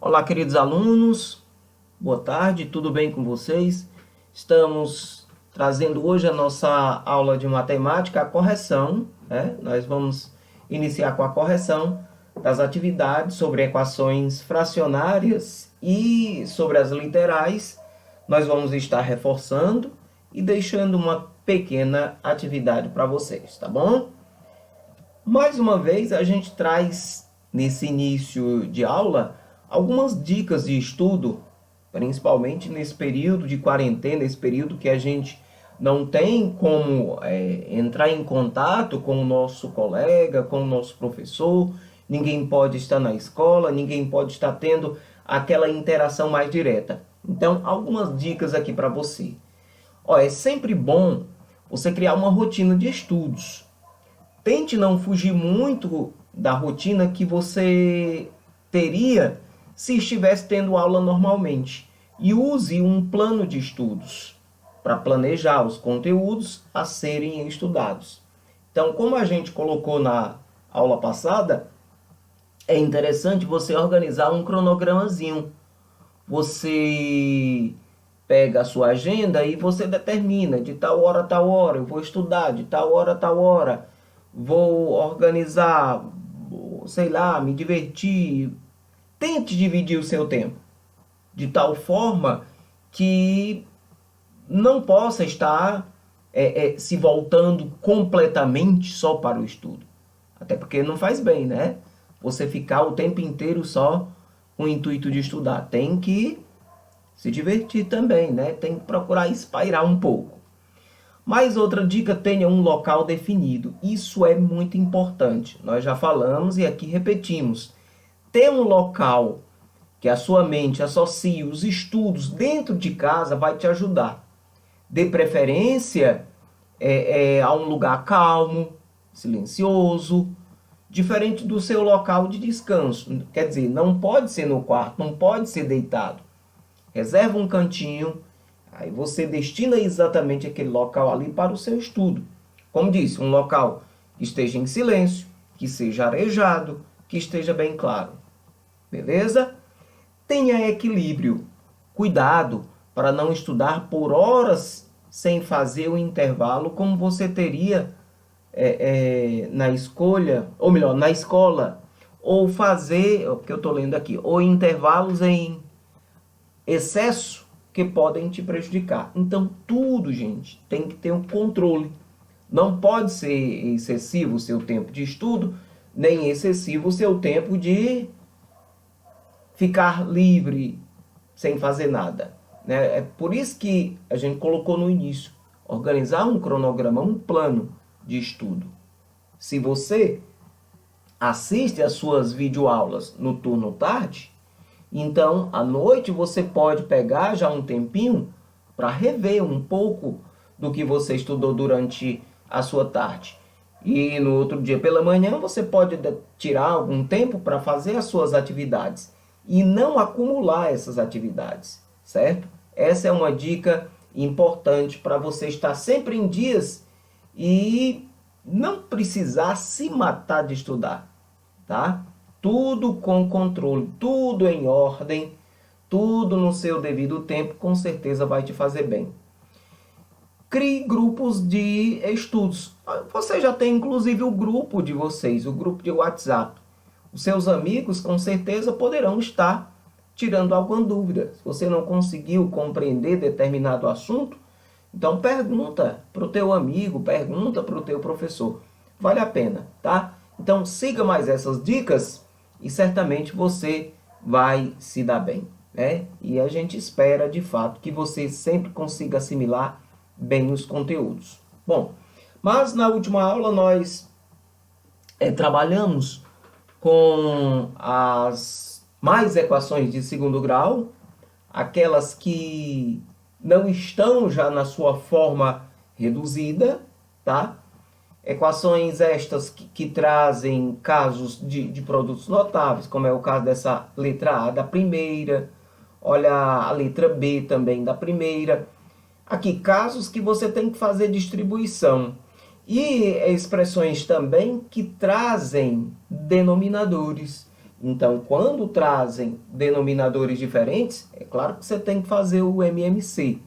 Olá, queridos alunos, boa tarde, tudo bem com vocês? Estamos trazendo hoje a nossa aula de matemática, a correção, né? Nós vamos iniciar com a correção das atividades sobre equações fracionárias e sobre as literais. Nós vamos estar reforçando e deixando uma pequena atividade para vocês, tá bom? Mais uma vez, a gente traz nesse início de aula algumas dicas de estudo, principalmente nesse período de quarentena, esse período que a gente não tem como entrar em contato com o nosso colega, com o nosso professor, ninguém pode estar na escola, ninguém pode estar tendo aquela interação mais direta. Então, algumas dicas aqui para você. Ó, é sempre bom você criar uma rotina de estudos. Tente não fugir muito da rotina que você teria se estivesse tendo aula normalmente. E use um plano de estudos para planejar os conteúdos a serem estudados. Então, como a gente colocou na aula passada, é interessante você organizar um cronogramazinho. Você pega a sua agenda e você determina de tal hora a tal hora eu vou estudar, de tal hora a tal hora vou organizar, sei lá, me divertir. Tente dividir o seu tempo de tal forma que não possa estar se voltando completamente só para o estudo. Até porque não faz bem, né? Você ficar o tempo inteiro só com o intuito de estudar. Tem que se divertir também, né? Tem que procurar espairar um pouco. Mais outra dica, tenha um local definido. Isso é muito importante. Nós já falamos e aqui repetimos. Ter um local que a sua mente associe os estudos dentro de casa vai te ajudar. Dê preferência a um lugar calmo, silencioso, diferente do seu local de descanso. Quer dizer, não pode ser no quarto, não pode ser deitado. Reserva um cantinho, aí você destina exatamente aquele local ali para o seu estudo. Como disse, um local que esteja em silêncio, que seja arejado, que esteja bem claro. Beleza? Tenha equilíbrio. Cuidado para não estudar por horas sem fazer o intervalo como você teria na escolha, ou melhor, na escola, ou fazer, o que eu estou lendo aqui, ou intervalos em excesso que podem te prejudicar. Então, tudo, gente, tem que ter um controle. Não pode ser excessivo o seu tempo de estudo, nem excessivo o seu tempo de ficar livre, sem fazer nada. Né? É por isso que a gente colocou no início, organizar um cronograma, um plano de estudo. Se você assiste às suas videoaulas no turno tarde, então à noite você pode pegar já um tempinho para rever um pouco do que você estudou durante a sua tarde. E no outro dia pela manhã você pode tirar algum tempo para fazer as suas atividades e não acumular essas atividades, certo? Essa é uma dica importante para você estar sempre em dias e não precisar se matar de estudar, tá? Tudo com controle, tudo em ordem, tudo no seu devido tempo, com certeza vai te fazer bem. Crie grupos de estudos. Você já tem inclusive o grupo de vocês, o grupo de WhatsApp. Os seus amigos com certeza poderão estar tirando alguma dúvida. Se você não conseguiu compreender determinado assunto, então pergunta para o teu amigo, pergunta para o teu professor. Vale a pena, tá? Então siga mais essas dicas e certamente você vai se dar bem, né? E a gente espera de fato que você sempre consiga assimilar bem os conteúdos. Bom, mas na última aula nós trabalhamos com as mais equações de segundo grau, aquelas que não estão já na sua forma reduzida, tá? Equações estas que trazem casos de produtos notáveis, como é o caso dessa letra A da primeira, olha a letra B também da primeira. Aqui, casos que você tem que fazer distribuição. E expressões também que trazem denominadores. Então, quando trazem denominadores diferentes, é claro que você tem que fazer o MMC.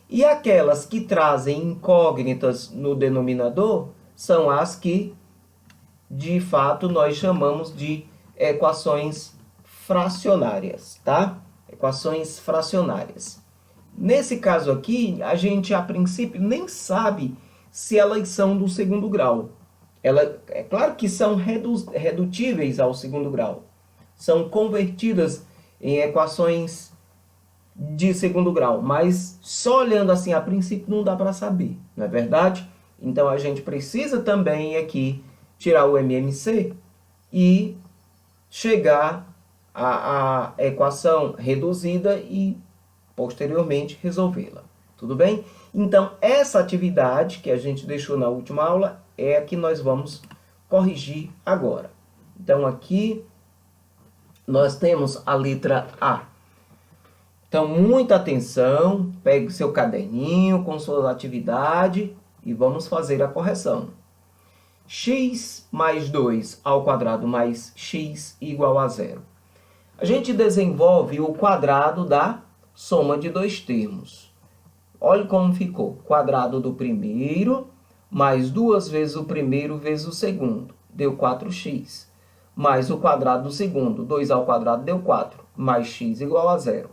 E aquelas que trazem incógnitas no denominador são as que, de fato, nós chamamos de equações fracionárias, tá? Equações fracionárias. Nesse caso aqui, a gente, a princípio, nem sabe se elas são do segundo grau. É claro que são redutíveis ao segundo grau. São convertidas em equações de segundo grau. Mas só olhando assim, a princípio, não dá para saber, não é verdade? Então, a gente precisa também aqui tirar o MMC e chegar à equação reduzida e, posteriormente, resolvê-la. Tudo bem? Então, essa atividade que a gente deixou na última aula é a que nós vamos corrigir agora. Então, aqui nós temos a letra A. Então, muita atenção, pegue seu caderninho com suas atividades e vamos fazer a correção. X mais 2 ao quadrado mais x igual a zero. A gente desenvolve o quadrado da soma de dois termos. Olha como ficou. Quadrado do primeiro mais 2 vezes o primeiro vezes o segundo. Deu 4x. Mais o quadrado do segundo. 2 ao quadrado deu 4. Mais x igual a zero.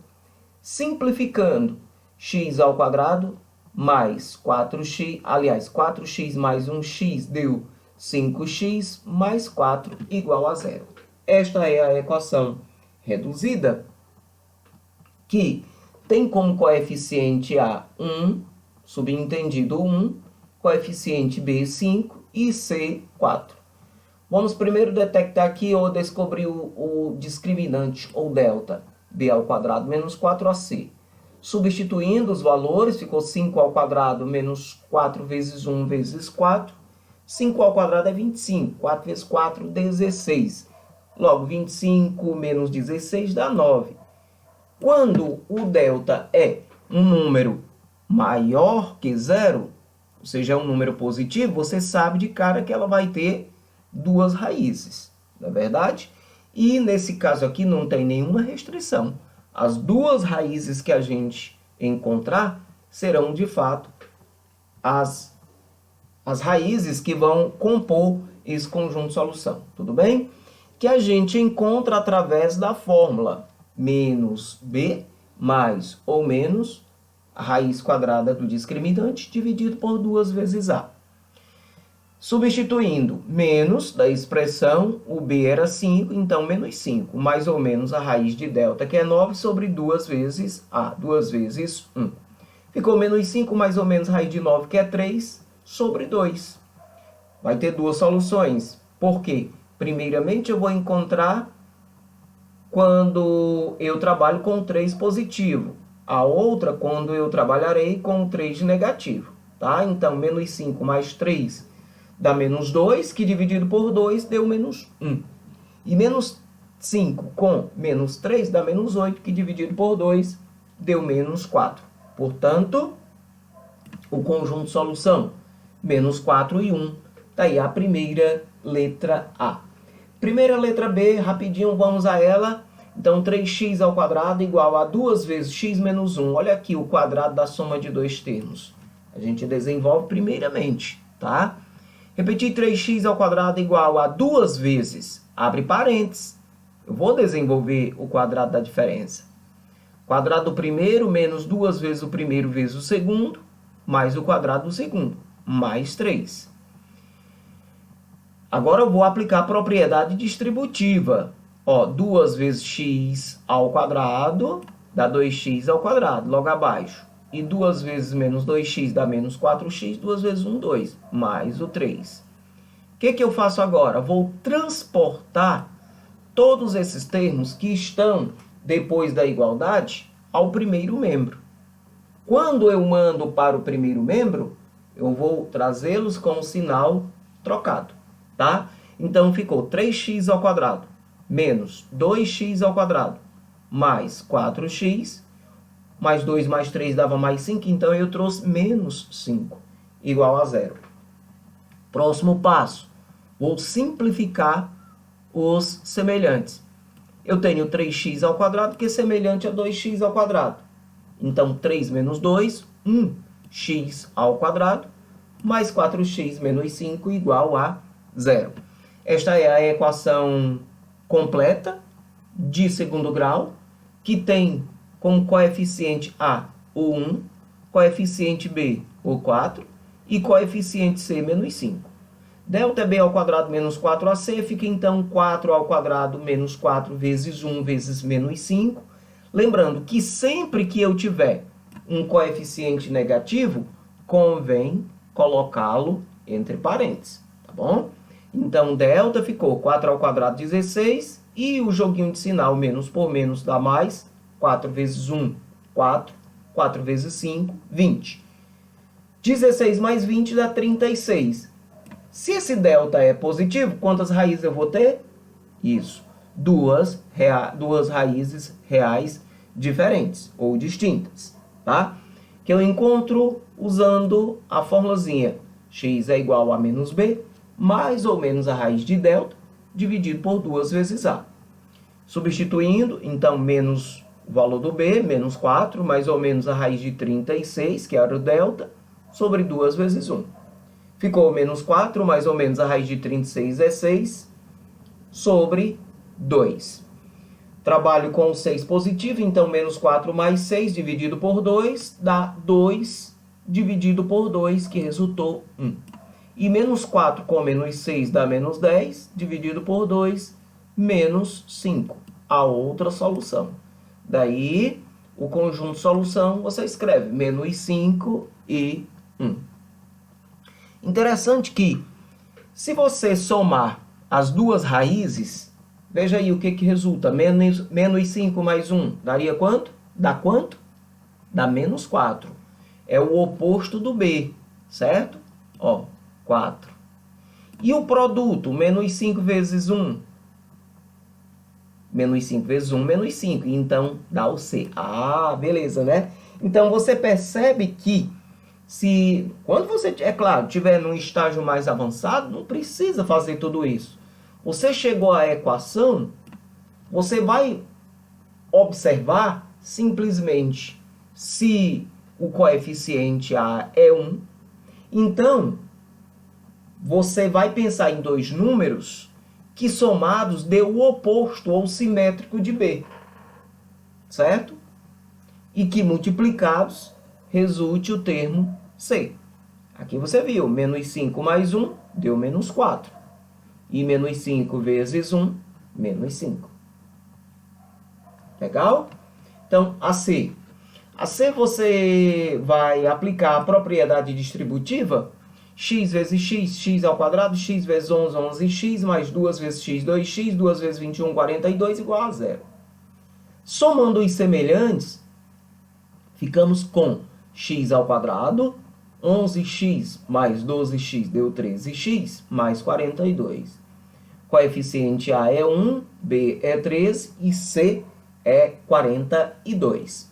Simplificando, x ao quadrado mais 4x, aliás, 4x mais 1x deu 5x mais 4 igual a zero. Esta é a equação reduzida, que tem como coeficiente A 1, subentendido 1, coeficiente B 5 e C 4. Vamos primeiro detectar aqui ou descobrir o discriminante ou delta. B ao quadrado menos 4ac. Substituindo os valores, ficou 5 ao quadrado menos 4 vezes 1 vezes 4. 5 ao quadrado é 25. 4 vezes 4, 16. Logo, 25 menos 16 dá 9. Quando o delta é um número maior que zero, ou seja, é um número positivo, você sabe de cara que ela vai ter duas raízes, não é verdade? E nesse caso aqui não tem nenhuma restrição. As duas raízes que a gente encontrar serão, de fato, as raízes que vão compor esse conjunto de solução. Tudo bem? Que a gente encontra através da fórmula menos b mais ou menos a raiz quadrada do discriminante dividido por 2 vezes a. Substituindo menos da expressão, o b era 5, então menos 5, mais ou menos a raiz de delta, que é 9, sobre 2 vezes a, 2 vezes 1. Ficou menos 5, mais ou menos a raiz de 9, que é 3, sobre 2. Vai ter duas soluções. Por quê? Primeiramente, eu vou encontrar quando eu trabalho com 3 positivo. A outra, quando eu trabalharei com 3 negativo. Tá? Então, menos 5 mais 3 dá menos 2, que dividido por 2 deu menos 1. E menos 5 com menos 3 dá menos 8, que dividido por 2 deu menos 4. Portanto, o conjunto de solução, menos 4 e 1. Está aí a primeira letra A. Primeira letra B, rapidinho, vamos a ela. Então, 3x ao quadrado igual a 2 vezes x menos 1. Olha aqui o quadrado da soma de dois termos. A gente desenvolve primeiramente, tá? Repetir 3x ao quadrado igual a 2 vezes, abre parênteses, eu vou desenvolver o quadrado da diferença. Quadrado do primeiro menos 2 vezes o primeiro vezes o segundo, mais o quadrado do segundo, mais 3. Agora eu vou aplicar a propriedade distributiva. 2 vezes x ao quadrado dá 2x ao quadrado, logo abaixo. E 2 vezes menos 2x dá menos 4x, 2 vezes 1, 2, mais o 3. O que eu faço agora? Vou transportar todos esses termos que estão depois da igualdade ao primeiro membro. Quando eu mando para o primeiro membro, eu vou trazê-los com o sinal trocado, tá? Então, ficou 3x ao quadrado menos 2x ao quadrado mais 4x, mais 2 mais 3 dava mais 5, então eu trouxe menos 5, igual a zero. Próximo passo, vou simplificar os semelhantes. Eu tenho 3x ao quadrado, que é semelhante a 2x ao quadrado. Então, 3 menos 2, 1x ao quadrado, mais 4x menos 5 igual a 0. Esta é a equação completa de segundo grau, que tem como coeficiente A o 1, coeficiente B o 4 e coeficiente C menos 5. Delta B ao quadrado menos 4AC fica então 4 ao quadrado menos 4 vezes 1 vezes menos 5. Lembrando que sempre que eu tiver um coeficiente negativo, convém colocá-lo entre parênteses, tá bom? Então, delta ficou 4 ao quadrado 16 e o joguinho de sinal menos por menos dá mais. 4 vezes 1, 4. 4 vezes 5, 20. 16 mais 20 dá 36. Se esse delta é positivo, quantas raízes eu vou ter? Isso, duas raízes reais diferentes ou distintas, tá? Que eu encontro usando a formulazinha x é igual a menos b, mais ou menos a raiz de delta, dividido por 2 vezes a. Substituindo, então, menos o valor do b, menos 4, mais ou menos a raiz de 36, que era o delta, sobre 2 vezes 1. Ficou menos 4, mais ou menos a raiz de 36 é 6, sobre 2. Trabalho com o 6 positivo, então menos 4 mais 6 dividido por 2 dá 2 dividido por 2, que resultou 1. E menos 4 com menos 6 dá menos 10, dividido por 2, menos 5. A outra solução. Daí, o conjunto solução, você escreve menos 5 e 1. Interessante que, se você somar as duas raízes, veja aí o que resulta. Menos 5 mais 1 daria quanto? Dá quanto? Dá menos 4. É o oposto do B, certo? Ó, 4. E o produto, menos 5 vezes 1? Menos 5 vezes 1, menos 5. Então, dá o C. Ah, beleza, né? Então, você percebe que quando você, é claro, estiver num estágio mais avançado, não precisa fazer tudo isso. Você chegou à equação, você vai observar simplesmente se o coeficiente A é 1. Então, você vai pensar em dois números que somados dê o oposto ou simétrico de B, certo? E que multiplicados resulte o termo C. Aqui você viu, menos 5 mais 1 deu menos 4. E menos 5 vezes 1, menos 5. Legal? Então, a C. A C você vai aplicar a propriedade distributiva, x vezes x, x ao quadrado, x vezes 11, 11x, mais 2 vezes x, 2x, 2 vezes 21, 42, igual a 0. Somando os semelhantes, ficamos com x ao quadrado, 11x mais 12x deu 13x, mais 42. Coeficiente A é 1, B é 13 e C é 42.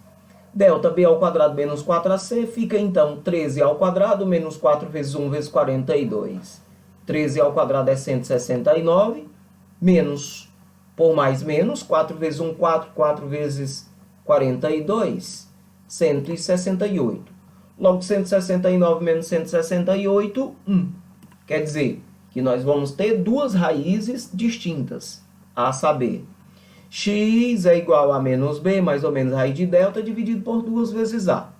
Delta B ao quadrado menos 4AC fica, então, 13 ao quadrado menos 4 vezes 1 vezes 42. 13 ao quadrado é 169, menos, por mais menos, 4 vezes 1, 4, 4 vezes 42, 168. Logo, 169 menos 168, 1. Quer dizer que nós vamos ter duas raízes distintas, a saber, x é igual a menos b, mais ou menos a raiz de delta, dividido por 2 vezes a.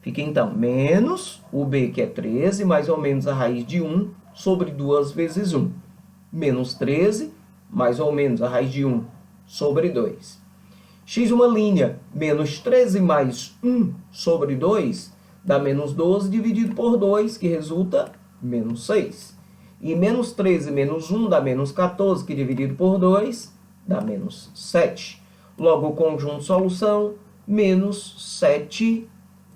Fica, então, menos o b, que é 13, mais ou menos a raiz de 1, sobre 2 vezes 1. Menos 13, mais ou menos a raiz de 1, sobre 2. X, uma linha, menos 13 mais 1 sobre 2, dá menos 12 dividido por 2, que resulta menos 6. E menos 13 menos 1 dá menos 14, que dividido por 2 dá menos 7. Logo, o conjunto solução, menos 7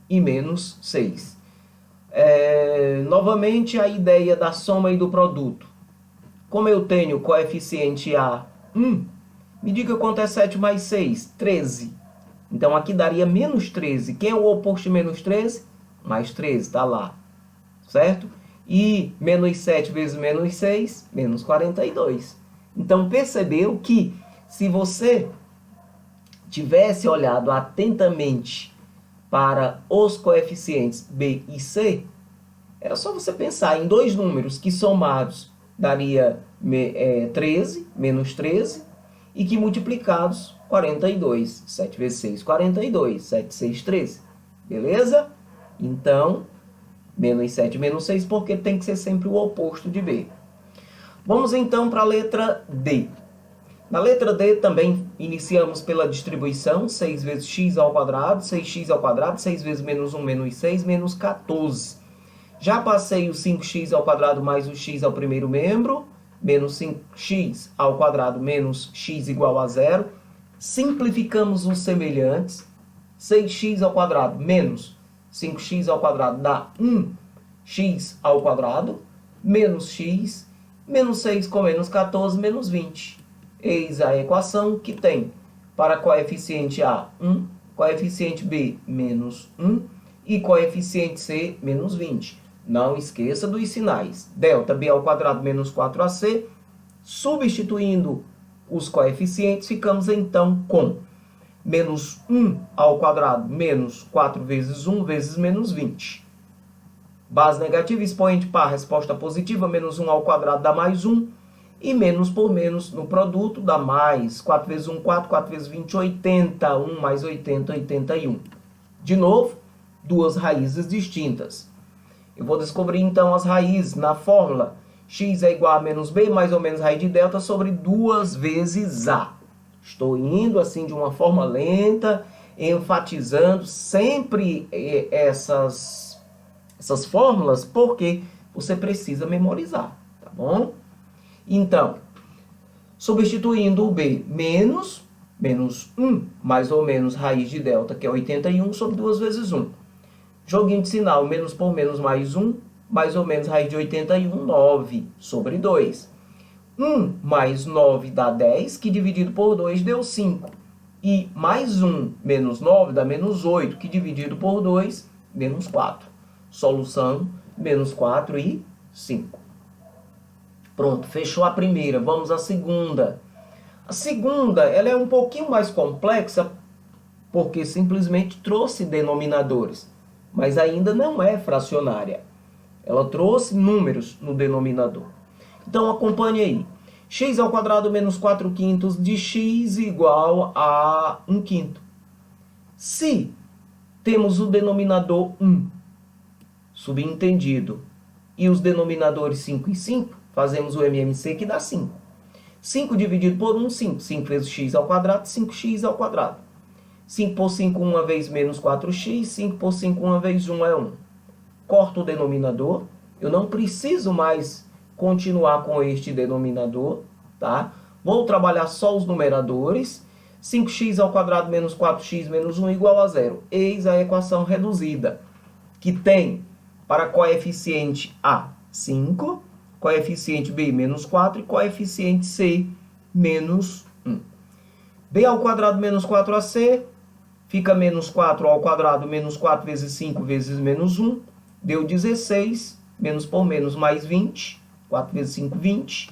e menos 6. Novamente, a ideia da soma e do produto. Como eu tenho coeficiente A 1, me diga quanto é 7 mais 6, 13. Então, aqui daria menos 13. Quem é o oposto de menos 13? Mais 13, está lá, certo? E menos 7 vezes menos 6, menos 42. Então, percebeu que Se você tivesse olhado atentamente para os coeficientes b e c, era só você pensar em dois números que somados daria 13, menos 13, e que multiplicados 42. 7 vezes 6, 42. 7, 6, 13. Beleza? Então, menos 7, menos 6, porque tem que ser sempre o oposto de b. Vamos então para a letra D. Na letra D também iniciamos pela distribuição, 6 vezes x ao quadrado, 6x ao quadrado, 6 vezes menos 1, menos 6, menos 14. Já passei o 5x ao quadrado mais o x ao primeiro membro, menos 5x ao quadrado menos x igual a 0. Simplificamos os semelhantes, 6x ao quadrado menos 5x ao quadrado dá 1x ao quadrado, menos x, menos 6 com menos 14, menos 20. Eis a equação que tem para coeficiente A, 1, coeficiente B, menos 1 e coeficiente C, menos 20. Não esqueça dos sinais. Delta B ao quadrado menos 4AC. Substituindo os coeficientes, ficamos então com menos 1 ao quadrado menos 4 vezes 1 vezes menos 20. Base negativa, expoente par, resposta positiva, menos 1 ao quadrado dá mais 1. E menos por menos no produto dá mais. 4 vezes 1, 4. 4 vezes 20, 80. 1 mais 80, 81. De novo, duas raízes distintas. Eu vou descobrir então as raízes na fórmula. X é igual a menos b, mais ou menos raiz de delta, sobre 2 vezes a. Estou indo assim de uma forma lenta, enfatizando sempre essas fórmulas, porque você precisa memorizar, tá bom? Então, substituindo o b menos 1, mais ou menos raiz de delta, que é 81, sobre 2 vezes 1. Joguinho de sinal, menos por menos mais 1, mais ou menos raiz de 81, 9, sobre 2. 1 mais 9 dá 10, que dividido por 2 deu 5. E mais 1 menos 9 dá menos 8, que dividido por 2, menos 4. Solução, menos 4 e 5. Pronto, fechou a primeira. Vamos à segunda. A segunda, ela é um pouquinho mais complexa, porque simplesmente trouxe denominadores, mas ainda não é fracionária. Ela trouxe números no denominador. Então, acompanhe aí. X ao quadrado menos 4 quintos de x igual a 1 quinto. Se temos o denominador 1, subentendido, e os denominadores 5 e 5, fazemos o MMC que dá 5. 5 dividido por 1, 5. 5 vezes x ao quadrado, 5x ao quadrado. 5 por 5, uma vez menos 4x. 5 por 5, uma vez 1 é 1. Corto o denominador. Eu não preciso mais continuar com este denominador, tá? Vou trabalhar só os numeradores. 5x ao quadrado menos 4x menos 1 igual a 0. Eis a equação reduzida, que tem para coeficiente A, 5, coeficiente B, menos 4 e coeficiente C, menos 1. B ao quadrado menos 4AC, fica menos 4 ao quadrado menos 4 vezes 5 vezes menos 1, deu 16, menos por menos mais 20, 4 vezes 5, 20.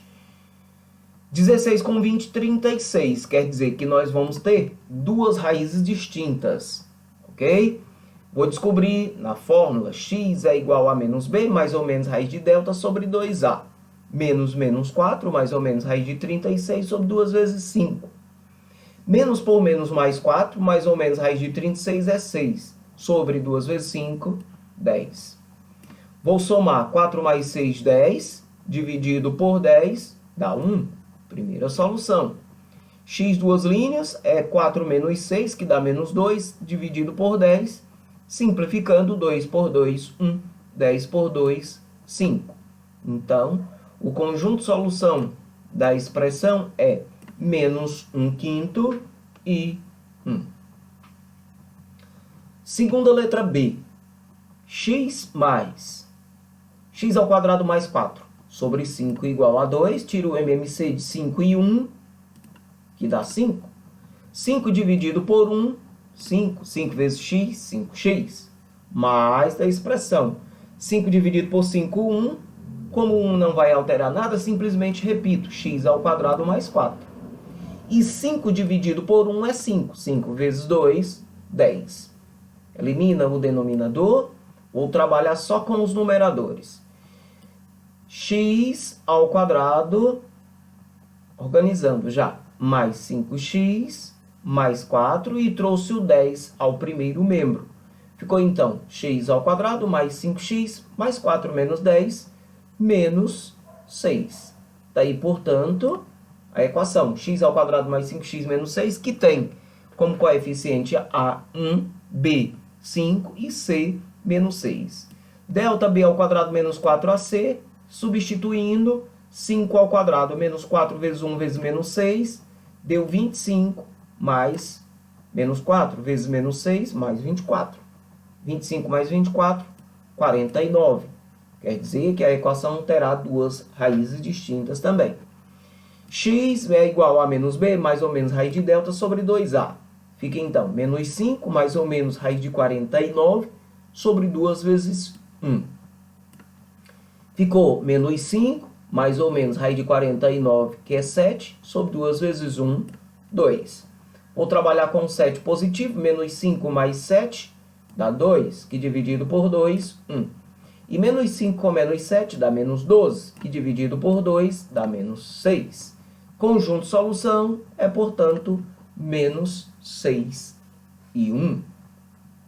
16 com 20, 36, quer dizer que nós vamos ter duas raízes distintas, ok? Vou descobrir na fórmula x é igual a menos b, mais ou menos raiz de delta, sobre 2a. Menos 4, mais ou menos raiz de 36, sobre 2 vezes 5. Menos por menos mais 4, mais ou menos raiz de 36 é 6. Sobre 2 vezes 5, 10. Vou somar 4 mais 6, 10. Dividido por 10, dá 1. Primeira solução. X, duas linhas, é 4 menos 6, que dá menos 2. Dividido por 10. Simplificando, 2 por 2, 1. 10 por 2, 5. Então, o conjunto solução da expressão é menos 1 quinto e 1. Segunda letra B. X mais x ao quadrado mais 4 sobre 5 igual a 2. Tiro o MMC de 5 e 1, que dá 5. 5 dividido por 1, 5. 5 vezes x, 5x. Mais da expressão 5 dividido por 5, 1. Como 1 não vai alterar nada, simplesmente repito. X ao quadrado mais 4. E 5 dividido por 1 é 5. 5 vezes 2, 10. Elimina o denominador. Vou trabalhar só com os numeradores. X ao quadrado, organizando já, mais 5x, mais 4, e trouxe o 10 ao primeiro membro. Ficou então x ao quadrado mais 5x, mais 4 menos 10, menos 6. Daí, portanto, a equação x ao quadrado mais 5x menos 6, que tem como coeficiente a 1, b, 5 e c, menos 6. Delta b ao quadrado menos 4ac, substituindo 5 ao quadrado menos 4 vezes 1 vezes menos 6, deu 25, mais menos 4 vezes menos 6, mais 24. 25 mais 24, 49. Quer dizer que a equação terá duas raízes distintas também. X é igual a menos b, mais ou menos raiz de delta, sobre 2a. Fica então menos 5, mais ou menos raiz de 49, sobre 2 vezes 1. Ficou menos 5, mais ou menos raiz de 49, que é 7, sobre 2 vezes 1, 2. Vou trabalhar com 7 positivo, menos 5 mais 7 dá 2, que dividido por 2, 1. E menos 5 com menos 7 dá menos 12, que dividido por 2 dá menos 6. Conjunto solução é, portanto, menos 6 e 1.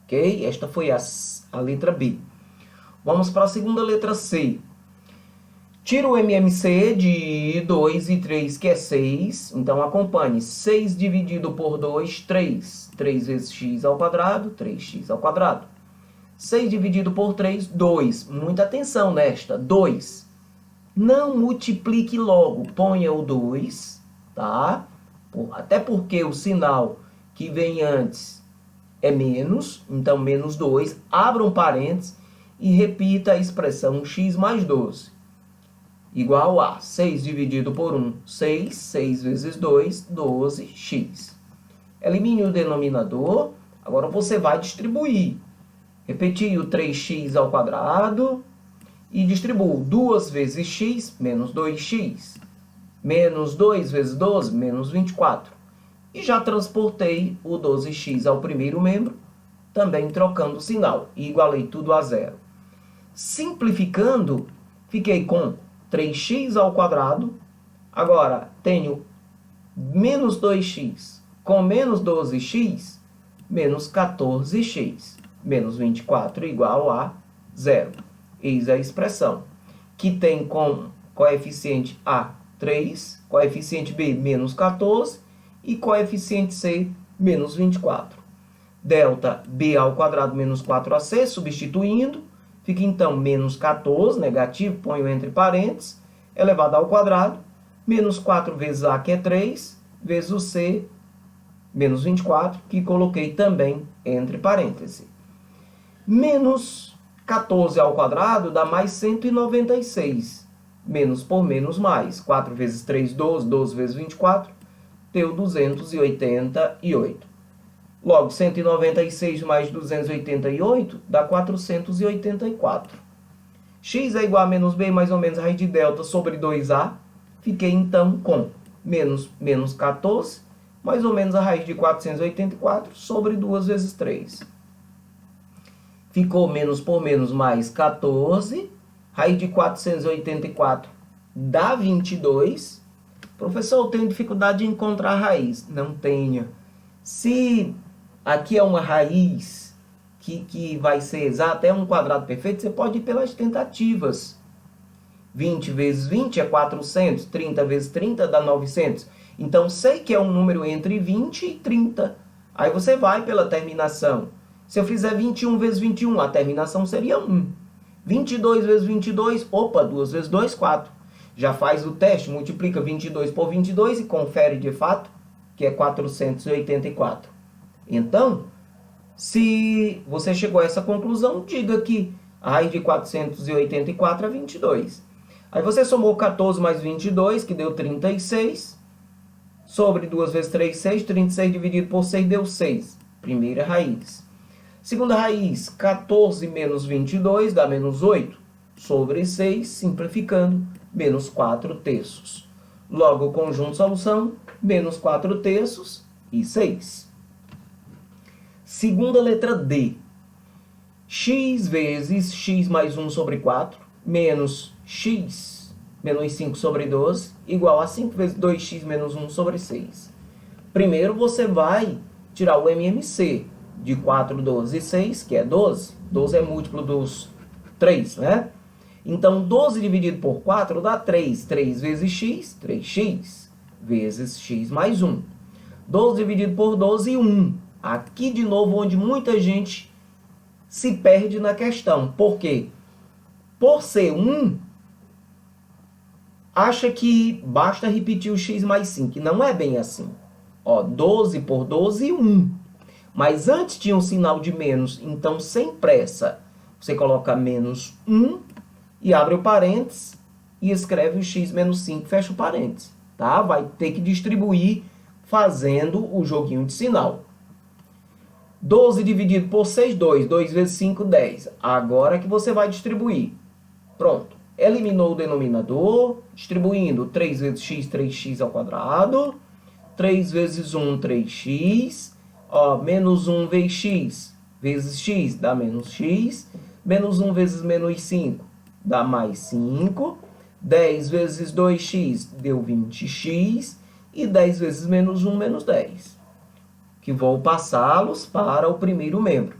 Ok? Esta foi a letra B. Vamos para a segunda letra C. Tira o MMC de 2 e 3, que é 6. Então, acompanhe. 6 dividido por 2, 3. 3 vezes x ao quadrado, 3x ao quadrado. 6 dividido por 3, 2. Muita atenção nesta. 2. Não multiplique logo. Ponha o 2, tá? Até porque o sinal que vem antes é menos. Então, menos 2. Abra um parênteses e repita a expressão x mais 12. Igual a 6 dividido por 1, 6. 6 vezes 2, 12x. Elimine o denominador. Agora você vai distribuir. Repetir o 3x ao quadrado. E distribuo 2 vezes x, menos 2x. Menos 2 vezes 12, menos 24. E já transportei o 12x ao primeiro membro, também trocando o sinal. E igualei tudo a zero. Simplificando, fiquei com 3x ao quadrado. Agora, tenho menos 2x com menos 12x, menos 14x. Menos 24 igual a zero. Eis a expressão, que tem como coeficiente A 3, coeficiente B menos 14 e coeficiente C menos 24. Delta B ao quadrado menos 4AC, substituindo, fica então menos 14, negativo, ponho entre parênteses, elevado ao quadrado, menos 4 vezes A, que é 3, vezes o C, menos 24, que coloquei também entre parênteses. Menos 14 ao quadrado dá mais 196. Menos por menos mais. 4 vezes 3, 12. 12 vezes 24, deu 288. Logo, 196 mais 288 dá 484. X é igual a menos b mais ou menos raiz de delta sobre 2a. Fiquei então com menos 14 mais ou menos a raiz de 484 sobre 2 vezes 3. Ficou menos por menos mais 14. Raiz de 484 dá 22. Professor, eu tenho dificuldade de encontrar a raiz. Não tenha. Se aqui é uma raiz que vai ser exata, é um quadrado perfeito, você pode ir pelas tentativas. 20 vezes 20 é 400. 30 vezes 30 dá 900. Então, sei que é um número entre 20 e 30. Aí você vai pela terminação. Se eu fizer 21 vezes 21, a terminação seria 1. 22 vezes 22, opa, 2 vezes 2, 4. Já faz o teste, multiplica 22 por 22 e confere de fato que é 484. Então, se você chegou a essa conclusão, diga que a raiz de 484 é 22. Aí você somou 14 mais 22, que deu 36. Sobre 2 vezes 3, 6. 36 dividido por 6 deu 6. Primeira raiz. Segunda raiz, 14 menos 22 dá menos 8. Sobre 6, simplificando, menos 4 terços. Logo, o conjunto solução, menos 4 terços e 6. Segunda letra D. X vezes x mais 1 sobre 4, menos x menos 5 sobre 12, igual a 5 vezes 2x menos 1 sobre 6. Primeiro, você vai tirar o MMC de 4, 12 e 6, que é 12. 12 é múltiplo dos 3, né? Então, 12 dividido por 4 dá 3. 3 vezes x, 3x, vezes x mais 1. 12 dividido por 12, 1. Aqui, de novo, onde muita gente se perde na questão. Por quê? Por ser 1, acha que basta repetir o x mais 5. E não é bem assim. Ó, 12 por 12, 1. Mas antes tinha um sinal de menos. Então, sem pressa, você coloca menos 1 e abre o parênteses e escreve o x menos 5, fecha o parênteses. Tá? Vai ter que distribuir fazendo o joguinho de sinal. 12 dividido por 6, 2. 2 vezes 5, 10. Agora que você vai distribuir. Pronto. Eliminou o denominador, distribuindo 3 vezes x, 3x ao quadrado. 3 vezes 1, 3x. Ó, menos 1 vezes x dá menos x. Menos 1 vezes menos 5 dá mais 5. 10 vezes 2x deu 20x. E 10 vezes menos 1, menos 10. Que vou passá-los para o primeiro membro.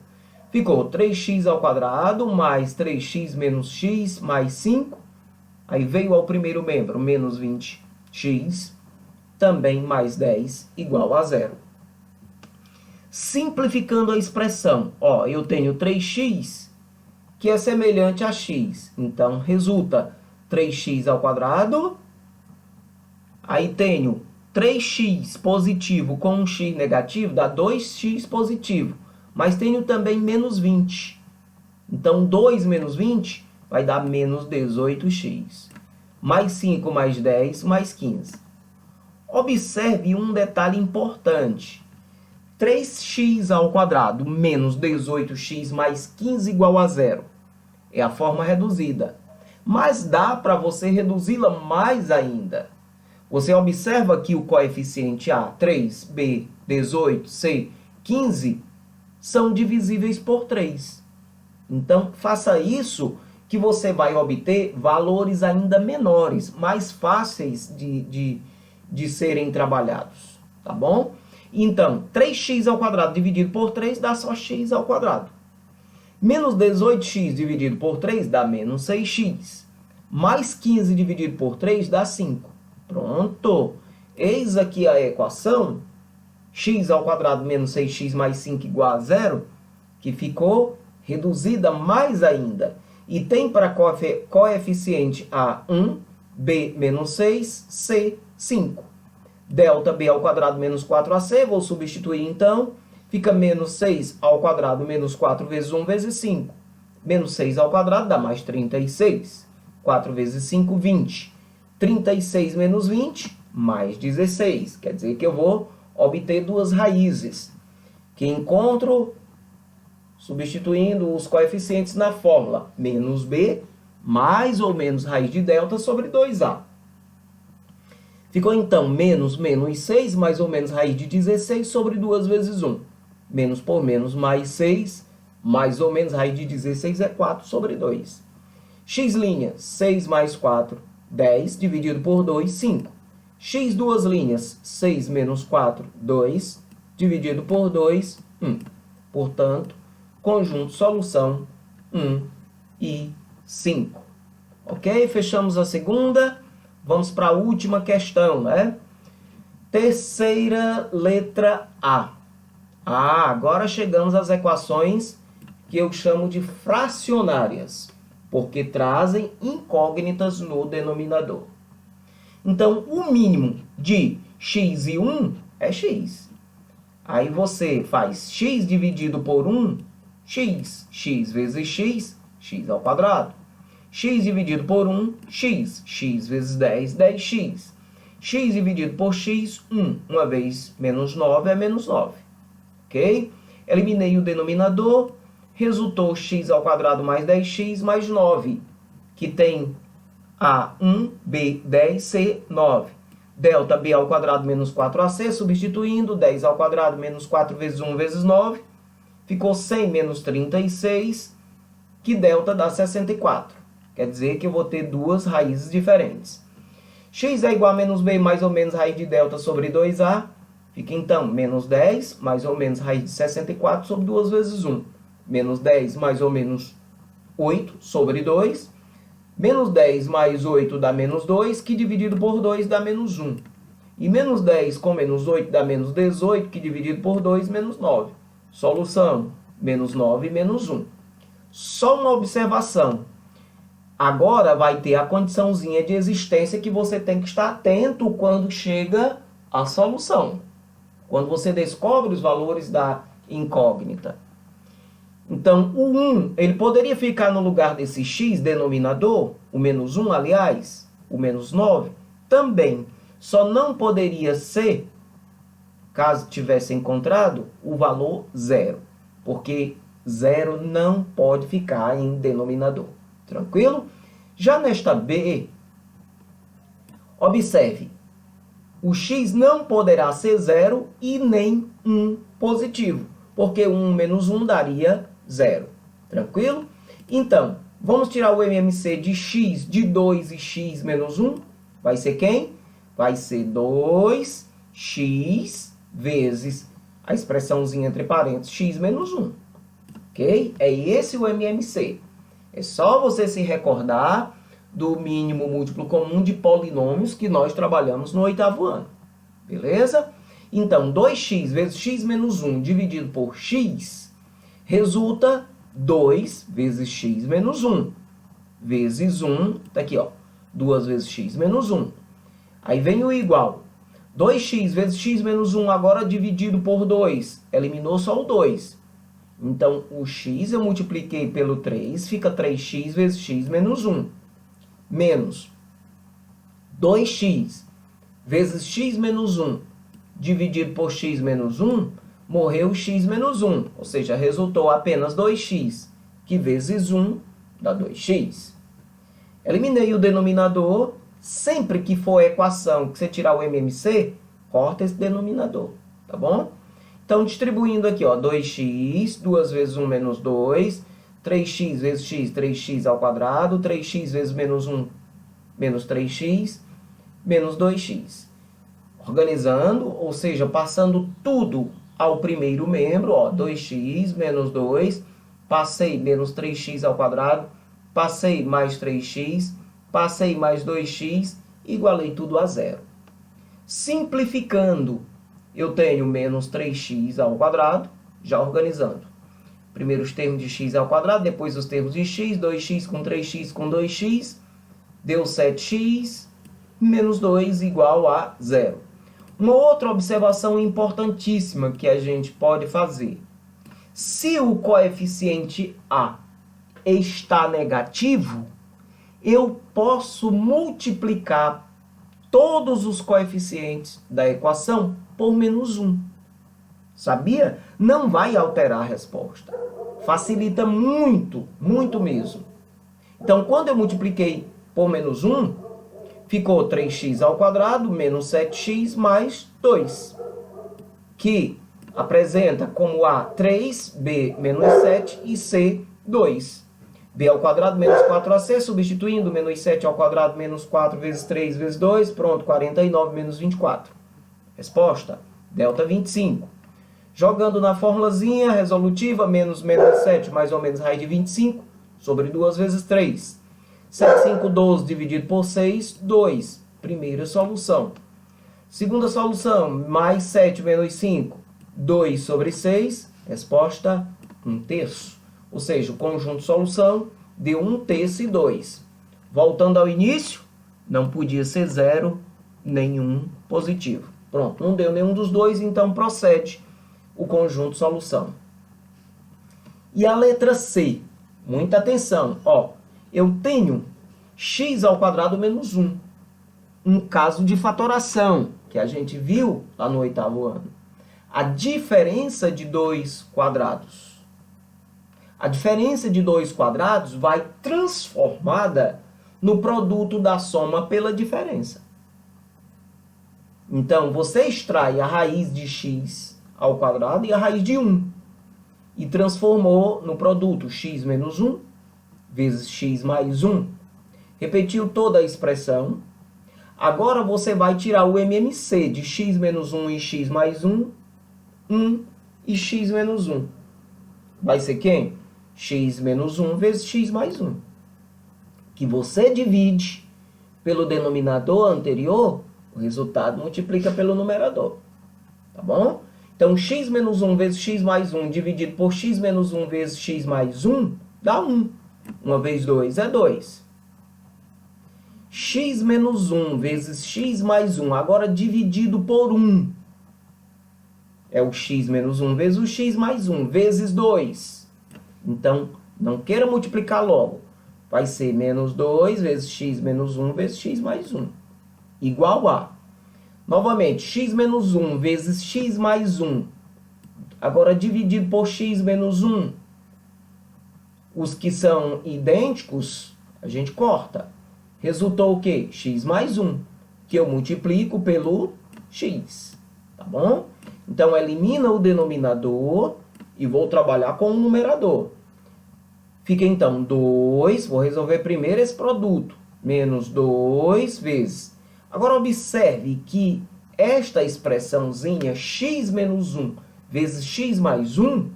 Ficou 3x ao quadrado mais 3x menos x mais 5. Aí veio ao primeiro membro, menos 20x, também mais 10, igual a 0. Simplificando a expressão, ó, eu tenho 3x, que é semelhante a x. Então, resulta 3x ao quadrado. Aí tenho 3x positivo com um x negativo, dá 2x positivo. Mas tenho também menos 20. Então, 2 menos 20 vai dar menos 18x. Mais 5 mais 10 mais 15. Observe um detalhe importante. 3x ao quadrado menos 18x mais 15 igual a 0. É a forma reduzida. Mas dá para você reduzi-la mais ainda. Você observa que o coeficiente A, 3, B, 18, C, 15, são divisíveis por 3. Então, faça isso que você vai obter valores ainda menores, mais fáceis de serem trabalhados, tá bom? Então, 3x ao quadrado dividido por 3 dá só x ao quadrado. Menos 18x dividido por 3 dá menos 6x. Mais 15 dividido por 3 dá 5. Pronto. Eis aqui a equação. X ao quadrado menos 6x mais 5 igual a 0, que ficou reduzida mais ainda. E tem para coeficiente A 1, B menos 6, C 5. Delta B ao quadrado menos 4AC, vou substituir então. Fica menos 6 ao quadrado menos 4 vezes 1 vezes 5. Menos 6 ao quadrado dá mais 36. 4 vezes 5, 20. 36 menos 20, mais 16. Quer dizer que eu vou obter duas raízes, que encontro substituindo os coeficientes na fórmula. Menos B, mais ou menos raiz de delta sobre 2A. Ficou então menos 6, mais ou menos raiz de 16 sobre 2 vezes 1. Menos por menos mais 6, mais ou menos raiz de 16 é 4 sobre 2. X', 6 mais 4, 10, dividido por 2, 5. X duas linhas, 6 menos 4, 2, dividido por 2, 1. Portanto, conjunto solução 1 e 5. Ok? Fechamos a segunda. Vamos para a última questão, né? Terceira letra A. Agora chegamos às equações que eu chamo de fracionárias, porque trazem incógnitas no denominador. Então, o mínimo de x e 1 é x. Aí você faz x dividido por 1, x. X vezes x, x ao quadrado. X dividido por 1, x. X vezes 10, 10x. X dividido por x, 1. 1 vez menos 9 é menos 9. Ok? Eliminei o denominador. Resultou x ao quadrado mais 10x mais 9, que tem A 1, B 10, C 9. delta b ao quadrado menos 4ac, substituindo 10 ao quadrado menos 4 vezes 1 vezes 9, ficou 100 menos 36, que delta dá 64. Quer dizer que eu vou ter duas raízes diferentes. X é igual a menos b mais ou menos raiz de delta sobre 2a, fica então menos 10 mais ou menos raiz de 64 sobre 2 vezes 1. Menos 10 mais ou menos 8 sobre 2. Menos 10 mais 8 dá menos 2, que dividido por 2 dá menos 1. E menos 10 com menos 8 dá menos 18, que dividido por 2, menos 9. Solução, menos 9 e menos 1. Só uma observação. Agora vai ter a condiçãozinha de existência que você tem que estar atento quando chega a solução. Quando você descobre os valores da incógnita. Então, o 1, ele poderia ficar no lugar desse x denominador, o menos 1, aliás, o menos 9, também. Só não poderia ser, caso tivesse encontrado, o valor 0. Porque 0 não pode ficar em denominador. Tranquilo? Já nesta B, observe, o x não poderá ser 0 e nem 1 positivo, porque 1 menos 1 daria 0. Tranquilo? Então, vamos tirar o MMC de x de 2 e x menos 1. Vai ser quem? Vai ser 2x vezes a expressãozinha entre parênteses x menos 1. Ok? É esse o MMC. É só você se recordar do mínimo múltiplo comum de polinômios que nós trabalhamos no 8º ano. Beleza? Então, 2x vezes x menos 1 dividido por x resulta 2 vezes x menos 1. Vezes 1, tá aqui, ó. 2 vezes x menos 1. Aí vem o igual. 2x vezes x menos 1 agora dividido por 2. Eliminou só o 2. Então, o x eu multipliquei pelo 3, fica 3x vezes x menos 1. Menos 2x vezes x menos 1 dividido por x menos 1, morreu x menos 1. Ou seja, resultou apenas 2x, que vezes 1 dá 2x. Eliminei o denominador. Sempre que for a equação que você tirar o MMC, corta esse denominador. Tá bom? Então, distribuindo aqui, ó, 2x, 2 vezes 1 menos 2, 3x vezes x, 3x ao quadrado, 3x vezes menos 1, menos 3x, menos 2x. Organizando, ou seja, passando tudo ao primeiro membro, ó, 2x menos 2, passei menos 3x ao quadrado, passei mais 3x, passei mais 2x, igualei tudo a 0. Simplificando, eu tenho menos 3x ao quadrado, já organizando. Primeiro os termos de x ao quadrado, depois os termos de x, 2x com 3x com 2x, deu 7x, menos 2 igual a 0. Uma outra observação importantíssima que a gente pode fazer. Se o coeficiente a está negativo, eu posso multiplicar todos os coeficientes da equação por menos 1. Sabia? Não vai alterar a resposta. Facilita muito, muito mesmo. Então, quando eu multipliquei por menos 1, ficou 3x ao quadrado menos 7x mais 2, que apresenta como A 3, B menos 7 e C 2. B ao quadrado menos 4ac, substituindo menos 7 ao quadrado menos 4 vezes 3 vezes 2, pronto, 49 menos 24. Resposta, delta 25. Jogando na formulazinha resolutiva, menos 7 mais ou menos raiz de 25, sobre 2 vezes 3. 7, 5, 12 dividido por 6, 2. Primeira solução. Segunda solução, mais 7 menos 5, 2 sobre 6. Resposta, 1/3. Ou seja, o conjunto solução deu 1/3 e 2. Voltando ao início, não podia ser 0, nenhum positivo. Pronto, não deu nenhum dos dois, então procede o conjunto solução. E a letra C, muita atenção, ó, eu tenho x ao quadrado menos 1. Um caso de fatoração, que a gente viu lá no 8º ano. A diferença de dois quadrados. A diferença de dois quadrados vai transformada no produto da soma pela diferença. Então, você extrai a raiz de x ao quadrado e a raiz de 1. E transformou no produto x menos 1 vezes x mais 1. Repetiu toda a expressão. Agora você vai tirar o MMC de x menos 1 e x mais 1. 1 e x menos 1. Vai ser quem? X menos 1 vezes x mais 1. Que você divide pelo denominador anterior, o resultado multiplica pelo numerador. Tá bom? Então, x menos 1 vezes x mais 1 dividido por x menos 1 vezes x mais 1 dá 1. 1 vezes 2 é 2. X menos 1 vezes x mais 1, agora dividido por 1. É o x menos 1 vezes o x mais 1, vezes 2. Então, não queira multiplicar logo. Vai ser menos 2 vezes x menos 1 vezes x mais 1. Igual a... Novamente, x menos 1 vezes x mais 1. Agora, dividido por x menos 1. Os que são idênticos, a gente corta. Resultou o quê? X mais 1, que eu multiplico pelo x. Tá bom? Então, elimina o denominador e vou trabalhar com o numerador. Fica, então, 2. Vou resolver primeiro esse produto. Menos 2 vezes. Agora, observe que esta expressãozinha, x menos 1 vezes x mais 1,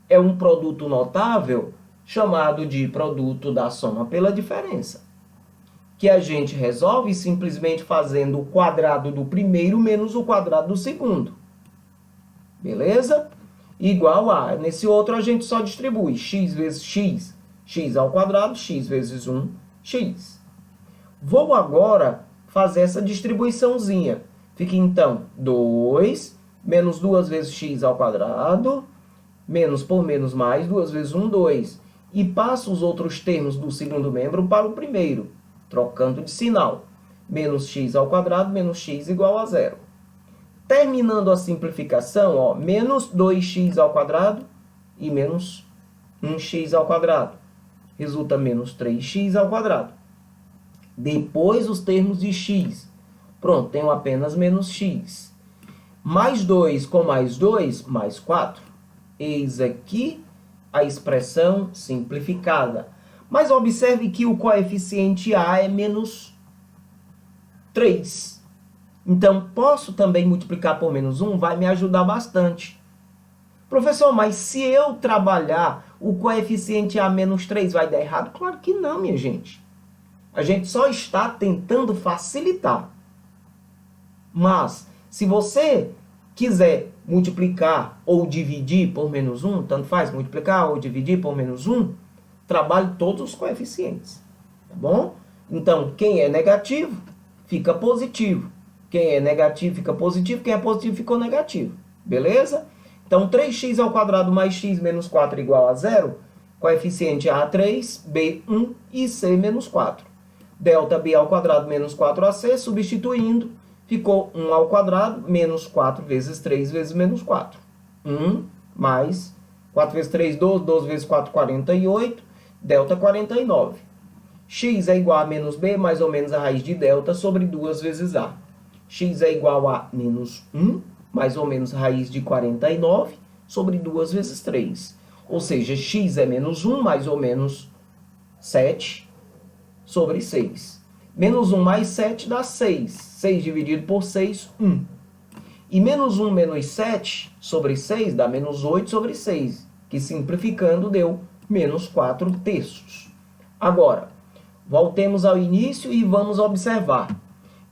é um produto notável chamado de produto da soma pela diferença. Que a gente resolve simplesmente fazendo o quadrado do primeiro menos o quadrado do segundo. Beleza? Igual a... Nesse outro a gente só distribui x vezes x, x ao quadrado, x vezes 1, x. Vou agora fazer essa distribuiçãozinha. Fica então 2 menos 2 vezes x ao quadrado, menos por menos mais, 2 vezes 1, 2. E passo os outros termos do segundo membro para o primeiro, trocando de sinal. Menos x ao quadrado, menos x igual a 0. Terminando a simplificação, ó, menos 2x ao quadrado e menos 1x ao quadrado. Resulta menos 3x ao quadrado. Depois os termos de x. Pronto, tenho apenas menos x. Mais 2 com mais 2, mais 4. Eis aqui a expressão simplificada. Mas observe que o coeficiente a é menos 3. Então, posso também multiplicar por menos 1, vai me ajudar bastante. Professor, mas se eu trabalhar o coeficiente a menos 3, vai dar errado? Claro que não, minha gente. A gente só está tentando facilitar. Mas, se você quiser multiplicar ou dividir por menos 1, tanto faz, multiplicar ou dividir por menos 1, trabalhe todos os coeficientes. Tá bom? Então, quem é negativo, fica positivo. Quem é negativo fica positivo, quem é positivo ficou negativo. Beleza? Então, 3x ao quadrado mais x menos 4 igual a 0. Coeficiente A 3, B 1 e C menos 4. Delta B ao quadrado menos 4AC, substituindo, ficou 1 ao quadrado menos 4 vezes 3 vezes menos 4. 1 mais 4 vezes 3, 12, 12 vezes 4, 48, delta 49. X é igual a menos B, mais ou menos a raiz de delta, sobre 2 vezes A. X é igual a menos 1, mais ou menos raiz de 49, sobre 2 vezes 3. Ou seja, x é menos 1, mais ou menos 7, sobre 6. Menos 1 mais 7 dá 6. 6 dividido por 6, 1. E menos 1 menos 7 sobre 6 dá menos 8 sobre 6, que simplificando deu menos 4 terços. Agora, voltemos ao início e vamos observar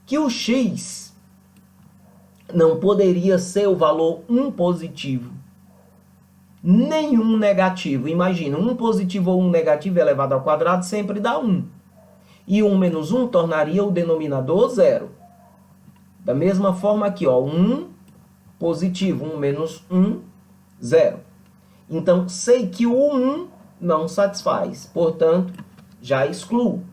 que o x não poderia ser o valor 1 positivo, nenhum negativo. Imagina, 1 positivo ou 1 negativo elevado ao quadrado sempre dá 1. E 1 menos 1 tornaria o denominador 0. Da mesma forma aqui, ó, 1 positivo, 1 menos 1, 0. Então, sei que o 1 não satisfaz, portanto, já excluo.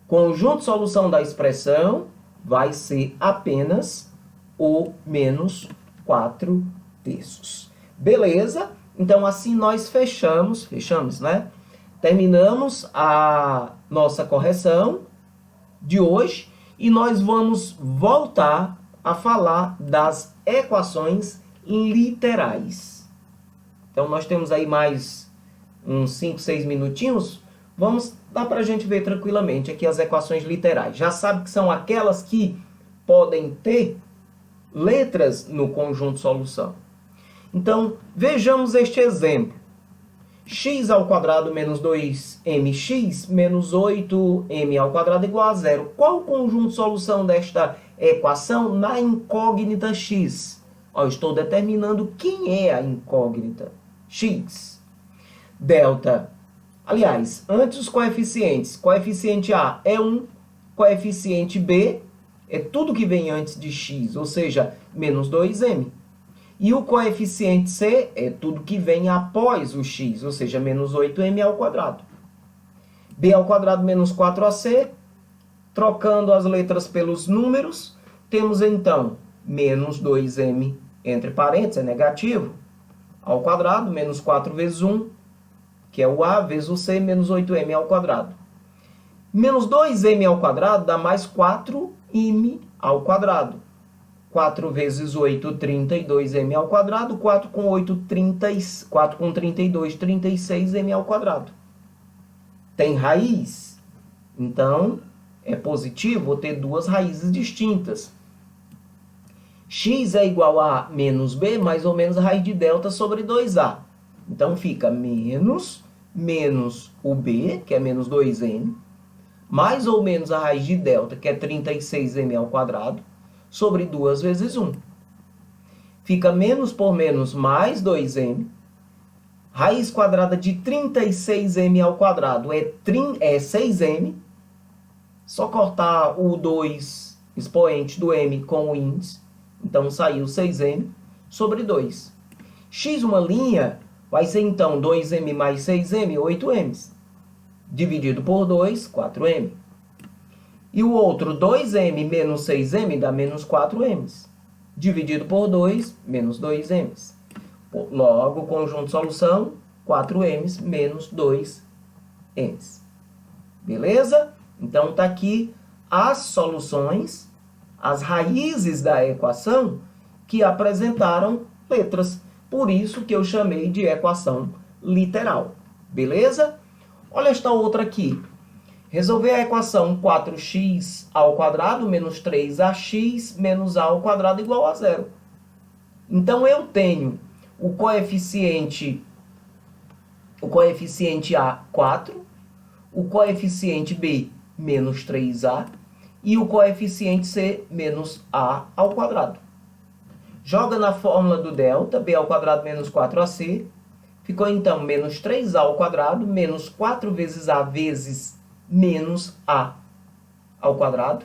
Conjunto de solução da expressão vai ser apenas o menos 4 terços. Beleza? Então, assim nós fechamos, né? Terminamos a nossa correção de hoje e nós vamos voltar a falar das equações literais. Então, nós temos aí mais uns 5, 6 minutinhos. Dá para a gente ver tranquilamente aqui as equações literais. Já sabe que são aquelas que podem ter letras no conjunto solução. Então, vejamos este exemplo. X ao quadrado menos 2mx menos 8m ao quadrado igual a zero. Qual o conjunto de solução desta equação na incógnita x? Eu estou determinando quem é a incógnita. X. Delta. Aliás, antes os coeficientes. Coeficiente A é 1, coeficiente B é tudo que vem antes de x, ou seja, menos 2m. E o coeficiente C é tudo que vem após o x, ou seja, menos 8m ao quadrado. B ao quadrado menos 4ac, trocando as letras pelos números, temos então menos 2m, entre parênteses, é negativo, ao quadrado, menos 4 vezes 1, que é o A, vezes o C, menos 8m ao quadrado. Menos 2m ao quadrado dá mais 4m ao quadrado. 4 vezes 8, 32m ao quadrado. 4 com 8, 4 com 32, 36m ao quadrado. Tem raiz? Então, é positivo, vou ter duas raízes distintas. X é igual a menos b, mais ou menos a raiz de delta sobre 2a. Então, fica menos o b, que é menos 2m, mais ou menos a raiz de delta, que é 36m ao quadrado, sobre 2 vezes 1. Fica menos por menos mais 2m. Raiz quadrada de 36m ao quadrado é 6m. Só cortar o 2 expoente do m com o índice. Então, saiu 6m sobre 2. X, uma linha, vai ser então 2m mais 6m, 8m. Dividido por 2, 4m. E o outro, 2m menos 6m, dá menos 4m. Dividido por 2, menos 2m. Logo, o conjunto de solução, 4m menos 2m. Beleza? Então, está aqui as soluções, as raízes da equação que apresentaram letras. Por isso que eu chamei de equação literal. Beleza? Olha esta outra aqui. Resolver a equação 4x ao quadrado menos 3ax menos a ao quadrado igual a zero. Então, eu tenho o coeficiente A, 4, o coeficiente B, menos 3a, e o coeficiente C, menos a ao quadrado. Joga na fórmula do delta, b ao quadrado menos 4ac, ficou então menos 3a ao quadrado, menos 4 vezes a vezes menos a ao quadrado,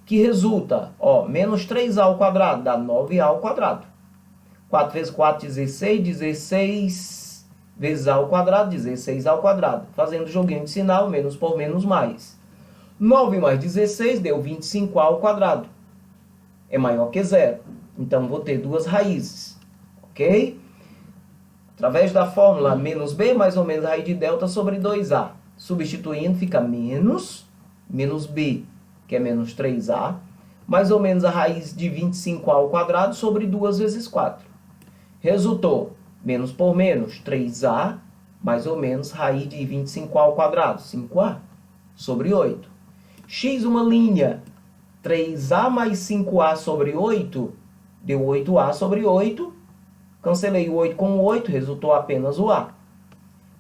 que resulta, menos 3a ao quadrado dá 9a ao quadrado. 4 vezes 4, 16, 16 vezes a ao quadrado, 16 ao quadrado. Fazendo joguinho de sinal, menos por menos mais. 9 mais 16 deu 25a ao quadrado. É maior que zero. Então, vou ter duas raízes. Ok? Através da fórmula menos b, mais ou menos a raiz de delta sobre 2a. Substituindo, fica menos b, que é menos 3a, mais ou menos a raiz de 25a ao quadrado sobre 2 vezes 4. Resultou menos por menos, 3a, mais ou menos raiz de 25a ao quadrado, 5a, sobre 8. X, uma linha, 3a mais 5a sobre 8, deu 8a sobre 8. Cancelei o 8 com o 8, resultou apenas o a.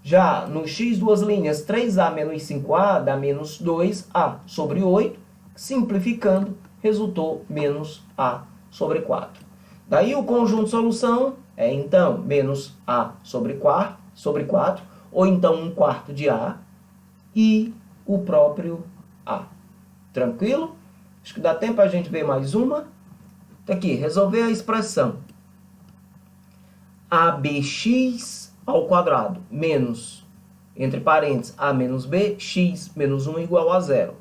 Já no x, duas linhas, 3a menos 5a dá menos 2a sobre 8. Simplificando, resultou menos a sobre 4. Daí o conjunto de solução é, então, menos a sobre 4, ou então 1/4 de a, e o próprio a. Tranquilo? Acho que dá tempo a gente ver mais uma. Tá aqui, resolver a expressão abx ao quadrado menos, entre parênteses, a menos b, x menos 1 igual a zero.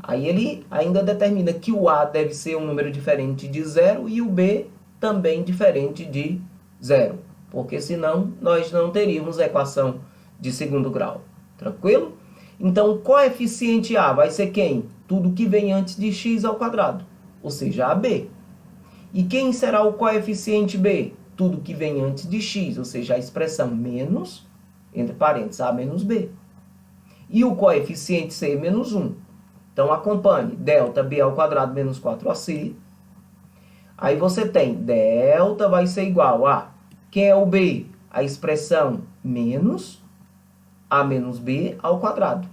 Aí ele ainda determina que o a deve ser um número diferente de zero e o b também diferente de zero, porque senão nós não teríamos equação de segundo grau. Tranquilo? Então, o coeficiente a vai ser quem? Tudo que vem antes de x ao quadrado, ou seja, AB. E quem será o coeficiente B? Tudo que vem antes de x, ou seja, a expressão menos, entre parênteses, A menos B. E o coeficiente C menos 1. Então, acompanhe. Delta B ao quadrado menos 4AC. Aí você tem delta vai ser igual a... Quem é o B? A expressão menos A menos B ao quadrado.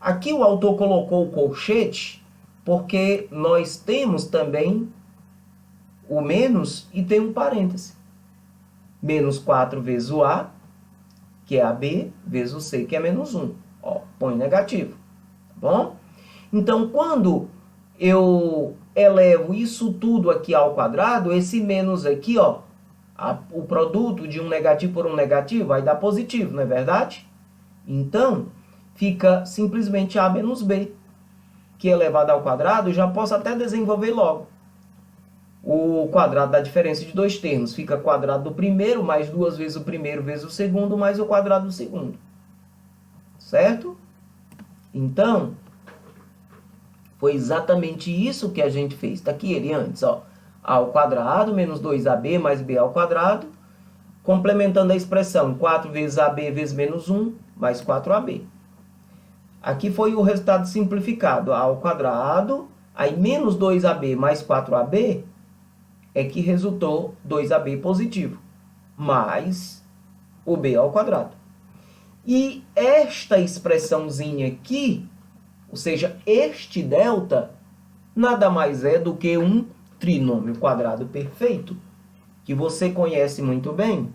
Aqui o autor colocou o colchete porque nós temos também o menos e tem um parêntese. Menos 4 vezes o A, que é AB, vezes o C, que é menos 1. Ó, põe negativo. Tá bom? Então, quando eu elevo isso tudo aqui ao quadrado, esse menos aqui, ó, o produto de um negativo por um negativo vai dar positivo, não é verdade? Então, fica simplesmente A menos B, que elevado ao quadrado, eu já posso até desenvolver logo. O quadrado da diferença de dois termos fica quadrado do primeiro, mais 2 vezes o primeiro vezes o segundo, mais o quadrado do segundo. Certo? Então, foi exatamente isso que a gente fez. Está aqui ele antes, ó. A ao quadrado menos 2AB mais B ao quadrado, complementando a expressão 4 vezes AB vezes menos 1, mais 4AB. Aqui foi o resultado simplificado. A ao quadrado, aí menos 2AB mais 4AB, é que resultou 2AB positivo, mais o B ao quadrado. E esta expressãozinha aqui, ou seja, este delta, nada mais é do que um trinômio quadrado perfeito, que você conhece muito bem.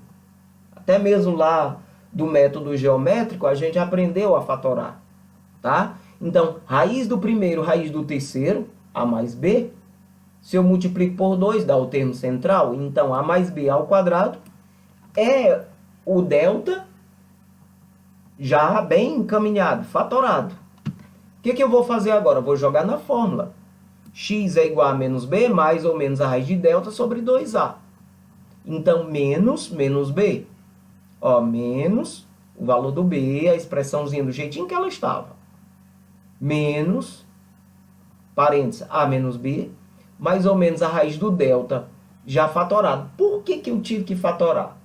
Até mesmo lá do método geométrico, a gente aprendeu a fatorar. Tá? Então, raiz do primeiro, raiz do terceiro, A mais B. Se eu multiplico por 2, dá o termo central. Então, A mais B ao quadrado é o delta já bem encaminhado, fatorado. O que eu vou fazer agora? Eu vou jogar na fórmula. X é igual a menos B, mais ou menos a raiz de delta sobre 2A. Então, menos B. Ó, menos o valor do B, a expressãozinha do jeitinho que ela estava. Menos, parênteses, A menos B, mais ou menos a raiz do delta já fatorado. Por que eu tive que fatorar?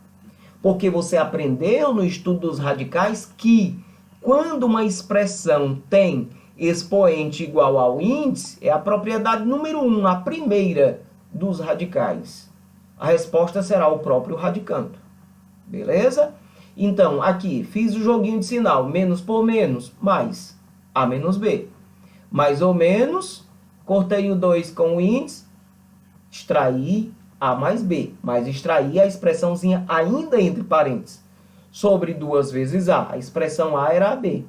Porque você aprendeu no estudo dos radicais que quando uma expressão tem expoente igual ao índice, é a propriedade número 1, a primeira dos radicais. A resposta será o próprio radicando. Beleza? Então, aqui, fiz o joguinho de sinal. Menos por menos, mais A menos B. Mais ou menos, cortei o 2 com o índice, extraí A mais B. Mas extraí a expressãozinha ainda entre parênteses. Sobre 2 vezes A. A expressão A era AB.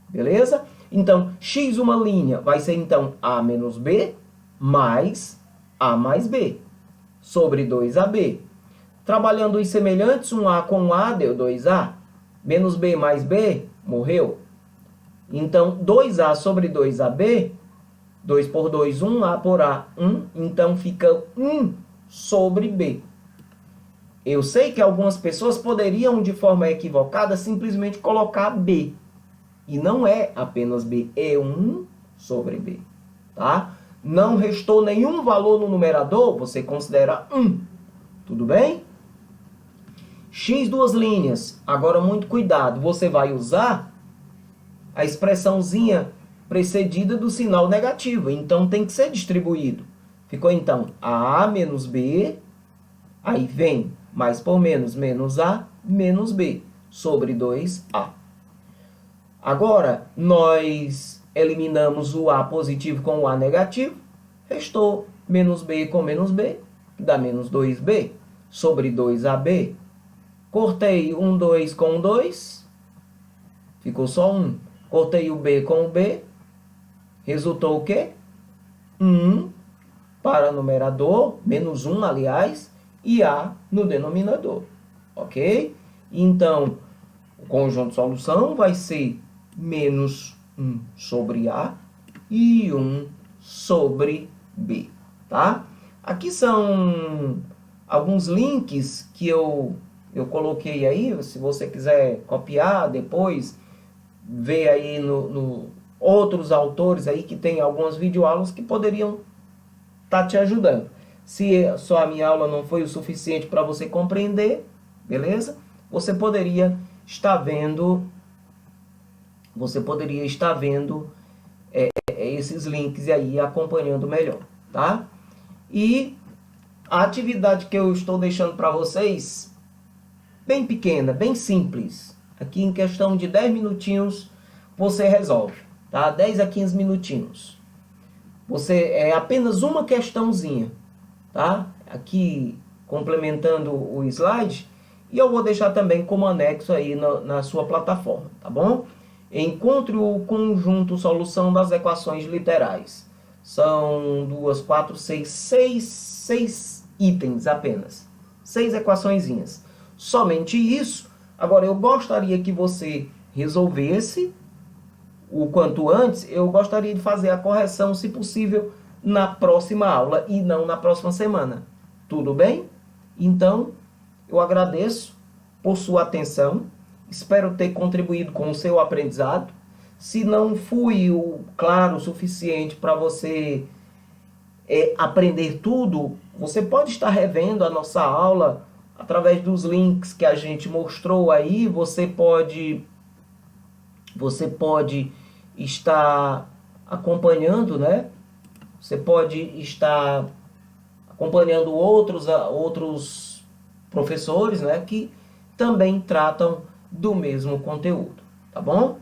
Beleza? Então, x uma linha vai ser, então, A menos B mais A mais B. Sobre 2AB. Trabalhando os semelhantes, 1A com A deu 2A. Menos B mais B, morreu. Então, 2A sobre 2AB, 2 por 2, 1, A por A, 1. Então, fica 1 sobre B. Eu sei que algumas pessoas poderiam, de forma equivocada, simplesmente colocar B. E não é apenas B, é 1 sobre B. Tá? Não restou nenhum valor no numerador, você considera 1. Tudo bem? X duas linhas. Agora, muito cuidado. Você vai usar a expressãozinha precedida do sinal negativo. Então, tem que ser distribuído. Ficou, então, A menos B. Aí vem mais por menos, menos A, menos B. Sobre 2A. Agora, nós eliminamos o A positivo com o A negativo. Restou menos B com menos B. Dá menos 2B. Sobre 2AB. Cortei 2 com 2. Ficou só 1. Cortei o B com o B. Resultou o quê? 1 para o numerador, menos 1, aliás, e A no denominador. Ok? Então, o conjunto de solução vai ser menos 1 sobre A e 1 sobre B. Tá? Aqui são alguns links que eu coloquei aí. Se você quiser copiar depois, ver aí outros autores aí que tem algumas videoaulas que poderiam estar te ajudando. Se só a minha aula não foi o suficiente para você compreender, beleza? Você poderia estar vendo, esses links aí acompanhando melhor, tá? E a atividade que eu estou deixando para vocês, bem pequena, bem simples. Aqui em questão de 10 minutinhos você resolve, tá? 10 a 15 minutinhos. É apenas uma questãozinha, tá? Aqui complementando o slide, e eu vou deixar também como anexo aí na sua plataforma, tá bom? Encontre o conjunto solução das equações literais. São 2, 4, 6, 6 itens apenas. 6 equaçõezinhas. Somente isso. Agora, eu gostaria que você resolvesse o quanto antes. Eu gostaria de fazer a correção, se possível, na próxima aula e não na próxima semana. Tudo bem? Então, eu agradeço por sua atenção. Espero ter contribuído com o seu aprendizado. Se não fui claro o suficiente para você aprender tudo, você pode estar revendo a nossa aula através dos links que a gente mostrou aí. Você pode estar acompanhando, né? Você pode estar acompanhando outros professores, né, que também tratam do mesmo conteúdo, tá bom?